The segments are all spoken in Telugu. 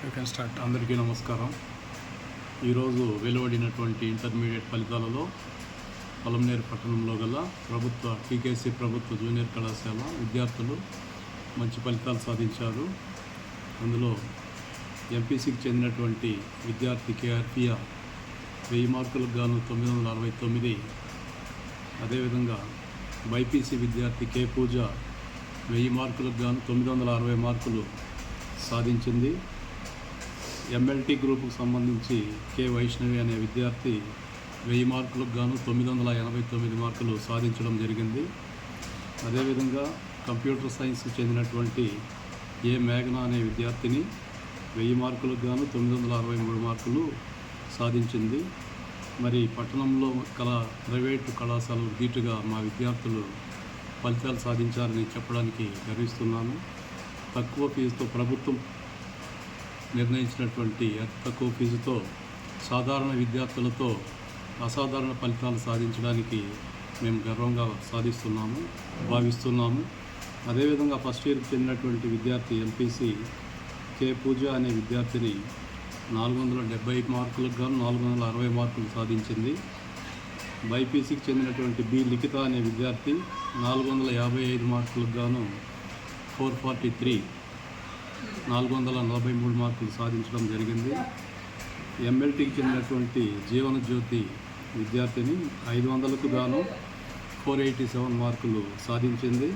You can start. అందరికీ నమస్కారం. ఈరోజు వెలువడినటువంటి ఇంటర్మీడియట్ ఫలితాలలో పొలంనేరు పట్టణంలో గల టీకేసీ ప్రభుత్వ జూనియర్ కళాశాల విద్యార్థులు మంచి ఫలితాలు సాధించారు. అందులో ఎంపీసీకి చెందినటువంటి విద్యార్థి కేఆర్పియా 1000 మార్కులకు గాను 969, అదేవిధంగా బైపీసీ విద్యార్థి కే పూజ 1000 మార్కులకు గాను 960 మార్కులు సాధించింది. ఎంఎల్టీ గ్రూపుకు సంబంధించి కె వైష్ణవి అనే విద్యార్థి 1000 మార్కులకు గాను 989 మార్కులు సాధించడం జరిగింది. అదేవిధంగా కంప్యూటర్ సైన్స్కి చెందినటువంటి ఏ మేఘన అనే విద్యార్థిని 1000 మార్కులకు గాను 963 మార్కులు సాధించింది. మరి పట్టణంలో కల ప్రైవేటు కళాశాలలు ధీటుగా మా విద్యార్థులు ఫలితాలు సాధించారని చెప్పడానికి గర్విస్తున్నాను. తక్కువ ఫీజుతో ప్రభుత్వం నిర్ణయించినటువంటి అతి తక్కువ ఫీజుతో సాధారణ విద్యార్థులతో అసాధారణ ఫలితాలు సాధించడానికి మేము గర్వంగా భావిస్తున్నాము. అదేవిధంగా ఫస్ట్ ఇయర్కి చెందినటువంటి విద్యార్థి ఎంపీసీ కే పూజ అనే విద్యార్థిని 470 మార్కులకు గాను 460 మార్కులు సాధించింది. బైపీసీకి చెందినటువంటి బి లిఖిత అనే విద్యార్థి 455 మార్కులకు గాను 443 మార్కులు సాధించడం జరిగింది. ఎంఎల్టీకి చెందినటువంటి జీవన జ్యోతి విద్యార్థిని 500కు గాను 487 మార్కులు సాధించింది.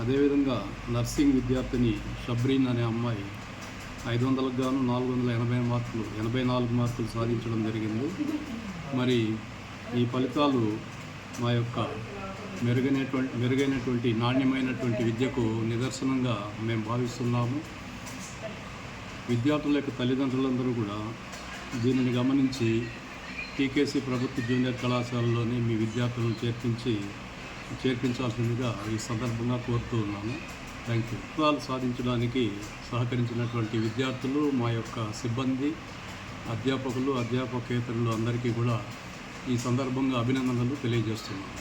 అదేవిధంగా నర్సింగ్ విద్యార్థిని షబ్రీన్ అనే అమ్మాయి 500కు గాను 484 మార్కులు సాధించడం జరిగింది. మరి ఈ ఫలితాలు మా యొక్క మెరుగైనటువంటి నాణ్యమైనటువంటి విద్యకు నిదర్శనంగా మేము భావిస్తున్నాము. విద్యార్థుల యొక్క తల్లిదండ్రులందరూ కూడా దీనిని గమనించి టీకేసీ ప్రభుత్వ జూనియర్ కళాశాలలోని మీ విద్యార్థులను చేర్పించాల్సిందిగా ఈ సందర్భంగా కోరుతూ ఉన్నాను. Thank you. ఫలితాలు సాధించడానికి సహకరించినటువంటి విద్యార్థులు, మా యొక్క సిబ్బంది, అధ్యాపకులు, అధ్యాపకేతరులు అందరికీ కూడా ఈ సందర్భంగా అభినందనలు తెలియజేస్తున్నాను.